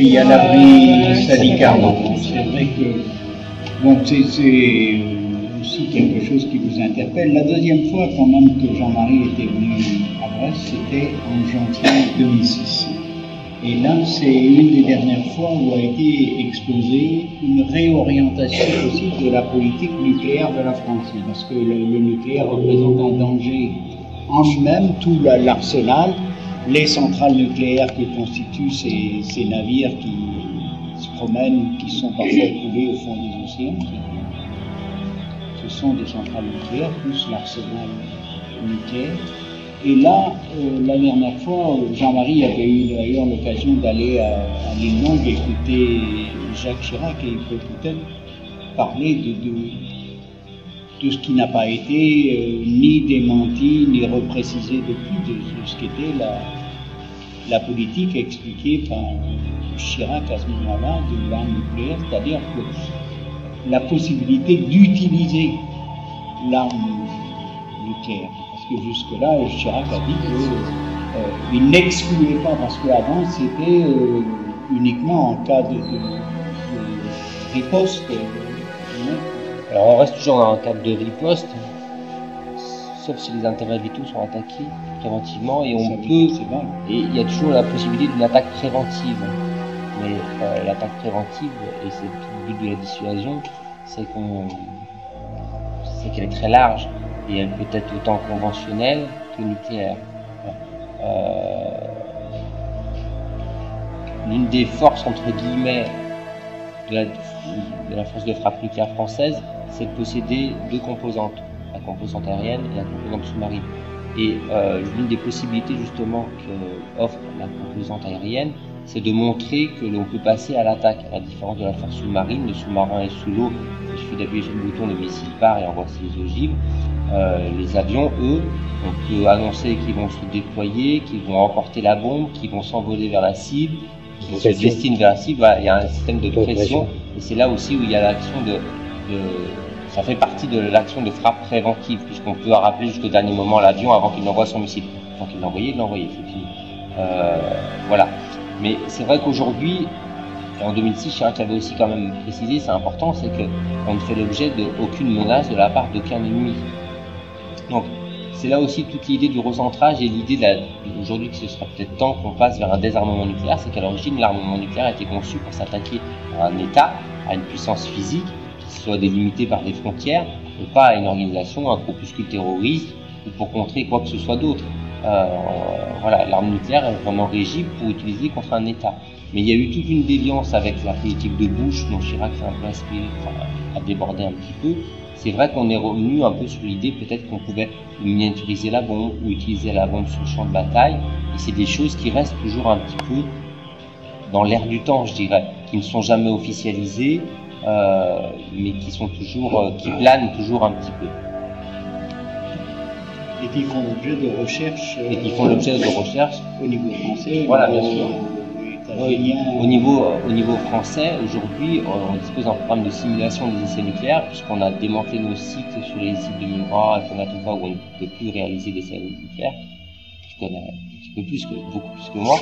pays à l'abri syndicalement. C'est vrai que bon, c'est aussi quelque chose qui vous interpelle. La deuxième fois quand même que Jean-Marie était venu à Brest, c'était en janvier 2006. Et là, c'est une des dernières fois où a été exposée une réorientation possible de la politique nucléaire de la France. Parce que le nucléaire représente un danger en lui-même, tout l'arsenal, les centrales nucléaires que constituent ces navires qui se promènent, qui sont parfois coulés au fond des océans. Ce sont des centrales nucléaires, plus l'arsenal nucléaire. Et là, la dernière fois, Jean-Marie avait eu d'ailleurs l'occasion d'aller à l'île Longue écouter Jacques Chirac, et il peut peut-être parler de ce qui n'a pas été ni démenti, ni reprécisé depuis, de ce qu'était la politique expliquée par Chirac à ce moment-là de l'arme nucléaire, c'est-à-dire que la possibilité d'utiliser l'arme nucléaire. Parce que jusque-là, Chirac a dit qu'il n'excluait pas, parce qu'avant c'était uniquement en cas de riposte. Alors on reste toujours dans un cadre de riposte, sauf si les intérêts vitaux sont attaqués préventivement, et on peut. Et il y a toujours la possibilité d'une attaque préventive. Mais l'attaque préventive, et c'est le but de la dissuasion, c'est qu'elle est très large. Et elle peut être autant conventionnelle que nucléaire. L'une des forces, entre guillemets, de la force de frappe nucléaire française, c'est de posséder deux composantes, la composante aérienne et la composante sous-marine. Et l'une des possibilités justement qu'offre la composante aérienne, c'est de montrer que l'on peut passer à l'attaque, à la différence de la force sous-marine. Le sous-marin est sous l'eau, il suffit d'appuyer sur le bouton, le missile part et envoie ses ogives. Les avions, eux, on peut annoncer qu'ils vont se déployer, qu'ils vont emporter la bombe, qu'ils vont s'envoler vers la cible, qu'ils se destinent vers la cible. Voilà, il y a un système de pression, et c'est là aussi où il y a l'action ça fait partie de l'action de frappe préventive, puisqu'on peut rappeler jusqu'au dernier moment l'avion avant qu'il n'envoie son missile. Quand il l'envoyait, c'est fini. Voilà. Mais c'est vrai qu'aujourd'hui, et en 2006, Chirac avait aussi quand même précisé, c'est important, c'est qu'on ne fait l'objet d'aucune menace de la part d'aucun ennemi. Donc, c'est là aussi toute l'idée du recentrage et l'idée aujourd'hui que ce sera peut-être temps qu'on passe vers un désarmement nucléaire, c'est qu'à l'origine, l'armement nucléaire a été conçu pour s'attaquer à un État, à une puissance physique, qui soit délimitée par des frontières, et pas à une organisation, un groupuscule terroriste, ou pour contrer quoi que ce soit d'autre. Voilà, l'arme nucléaire est vraiment régie pour utiliser contre un État. Mais il y a eu toute une déviance avec la politique de Bush, dont Chirac s'est un peu inspiré, a débordé un petit peu. C'est vrai qu'on est revenu un peu sur l'idée peut-être qu'on pouvait miniaturiser la bombe ou utiliser la bombe sur le champ de bataille. Et c'est des choses qui restent toujours un petit peu dans l'air du temps, je dirais, qui ne sont jamais officialisées, mais qui sont toujours, qui planent toujours un petit peu. Et qui font l'objet de recherches. Et qui font l'objet de recherches au niveau français. Voilà, bien sûr. Oui, au niveau français, aujourd'hui, on dispose d'un programme de simulation des essais nucléaires, puisqu'on a démantelé nos sites sur les sites de Murat et Tonga où on ne peut plus réaliser d'essais nucléaires. Je connais un petit peu plus, beaucoup plus que moi.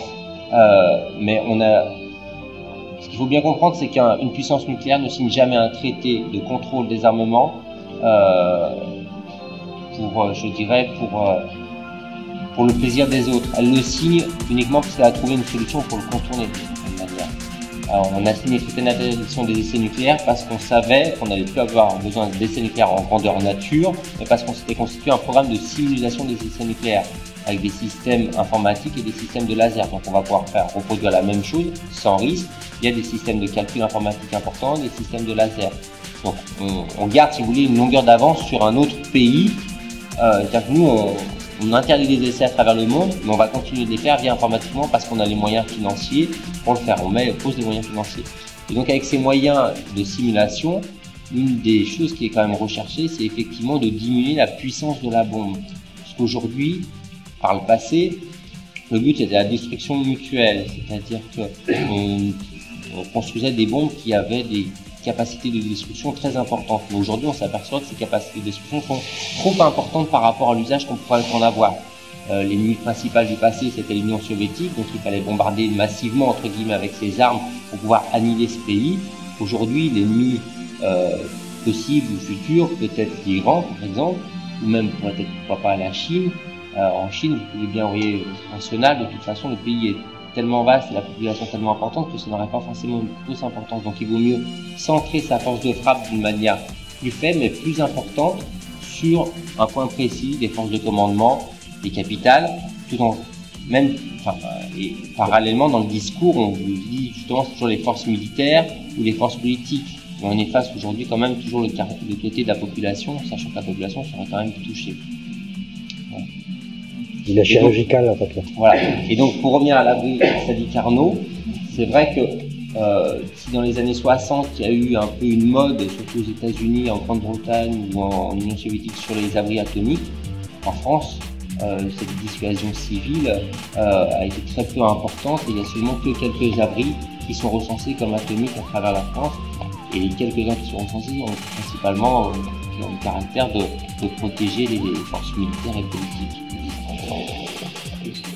Mais ce qu'il faut bien comprendre, c'est qu'une puissance nucléaire ne signe jamais un traité de contrôle des armements pour le plaisir des autres. Elle le signe uniquement parce qu'elle a trouvé une solution pour le contourner de cette manière. Alors, on a signé le traité d'interdiction des essais nucléaires parce qu'on savait qu'on n'allait plus avoir besoin d'essais nucléaires en grandeur nature, mais parce qu'on s'était constitué un programme de simulation des essais nucléaires avec des systèmes informatiques et des systèmes de laser. Donc on va pouvoir reproduire la même chose sans risque. Il y a des systèmes de calcul informatique importants, des systèmes de laser. Donc on garde, si vous voulez, une longueur d'avance sur un autre pays. Nous, on interdit les essais à travers le monde, mais on va continuer de les faire via informatiquement parce qu'on a les moyens financiers pour le faire. On pose des moyens financiers. Et donc avec ces moyens de simulation, une des choses qui est quand même recherchée, c'est effectivement de diminuer la puissance de la bombe. Parce qu'aujourd'hui, par le passé, le but était la destruction mutuelle, c'est-à-dire qu'on construisait des bombes qui avaient des capacités de destruction très importantes. Mais aujourd'hui, on s'aperçoit que ces capacités de destruction sont trop importantes par rapport à l'usage qu'on pourrait en avoir. L'ennemi principal du passé, c'était l'Union soviétique, donc il fallait bombarder massivement, entre guillemets, avec ses armes pour pouvoir annihiler ce pays. Aujourd'hui, l'ennemi possible ou futur peut être l'Iran, par exemple, ou même peut-être, pourquoi pas, la Chine. En Chine, vous pouvez bien envoyer votre national, de toute façon, le pays est tellement vaste et la population tellement importante que ça n'aurait pas forcément une grosse importance. Donc il vaut mieux centrer sa force de frappe d'une manière plus faible mais plus importante sur un point précis des forces de commandement, des capitales, tout en même, et parallèlement dans le discours, on vous dit justement toujours les forces militaires ou les forces politiques. Mais on efface aujourd'hui quand même toujours le côté de la population, sachant que la population serait quand même touchée. Voilà. Il est chirurgical en fait. Voilà. Et donc pour revenir à l'abri Sadi Carnot, c'est vrai que si dans les années 60 il y a eu un peu une mode, surtout aux États-Unis, en Grande-Bretagne ou en Union soviétique sur les abris atomiques, en France, cette dissuasion civile a été très peu importante et il n'y a seulement que quelques abris qui sont recensés comme atomiques à travers la France et quelques-uns qui sont recensés ont principalement qui ont le caractère de protéger les forces militaires et politiques.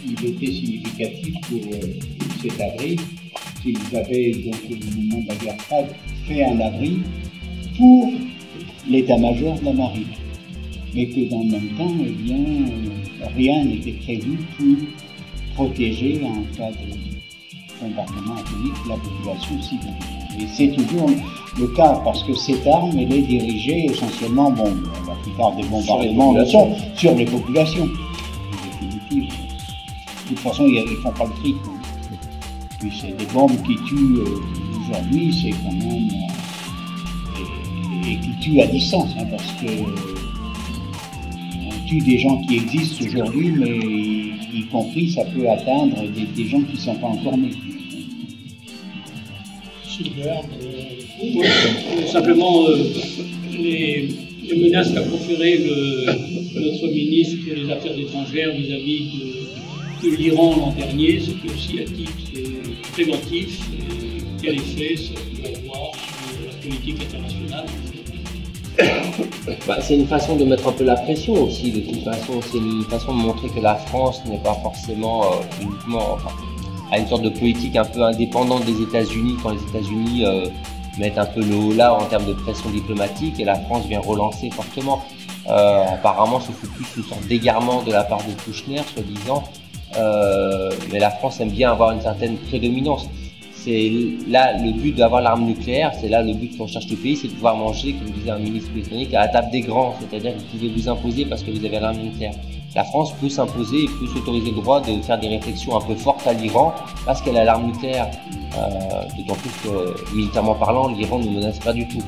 Il était significatif pour cet abri qu'ils avaient donc au moment de la guerre froide fait un abri pour l'état-major de la marine, mais que dans le même temps, eh bien, rien n'était prévu pour protéger en cas de bombardement atomique la population civile. Et c'est toujours le cas parce que cette arme, elle est dirigée essentiellement, bon, la plupart des bombardements le sont sur les populations. De toute façon, ils ne font pas le tri. Puis c'est des bombes qui tuent aujourd'hui, c'est quand même et qui tuent à distance, hein, parce que on tue des gens qui existent aujourd'hui, mais y compris ça peut atteindre des gens qui ne sont pas encore nés. Simplement les menaces qu'a proférées notre ministre des Affaires étrangères vis-à-vis de l'Iran l'an dernier, c'est aussi à titre préventif quel effet ça peut avoir sur la politique internationale. C'est une façon de mettre un peu la pression aussi, de toute façon, c'est une façon de montrer que la France n'est pas forcément uniquement, a une sorte de politique un peu indépendante des États-Unis quand les États-Unis mettent un peu le haut là en termes de pression diplomatique et la France vient relancer fortement. Apparemment, ce fut plus une sorte d'égarement de la part de Kouchner, soi-disant, mais la France aime bien avoir une certaine prédominance. C'est là le but d'avoir l'arme nucléaire, c'est là le but qu'on cherche le pays, c'est de pouvoir manger, comme disait un ministre britannique, à la table des grands, c'est-à-dire que vous pouvez vous imposer parce que vous avez l'arme nucléaire. La France peut s'imposer et peut s'autoriser le droit de faire des réflexions un peu fortes à l'Iran parce qu'elle a l'arme nucléaire. D'autant plus que, militairement parlant, l'Iran ne menace pas du tout.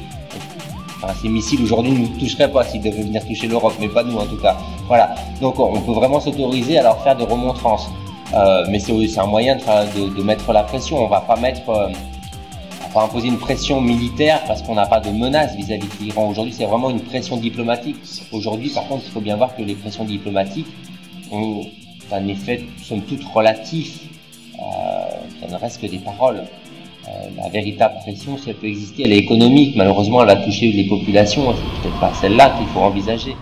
Enfin, ces missiles aujourd'hui ne nous toucheraient pas s'ils devaient venir toucher l'Europe, mais pas nous en tout cas. Voilà. Donc on peut vraiment s'autoriser à leur faire des remontrances. Mais c'est un moyen de mettre la pression. On va pas imposer une pression militaire parce qu'on n'a pas de menace vis-à-vis de l'Iran. Aujourd'hui, c'est vraiment une pression diplomatique. Aujourd'hui, par contre, il faut bien voir que les pressions diplomatiques ont un effet, somme toute, relatif. Ça ne reste que des paroles. La véritable pression, si elle peut exister, elle est économique. Malheureusement, elle va toucher les populations. C'est peut-être pas celle-là qu'il faut envisager.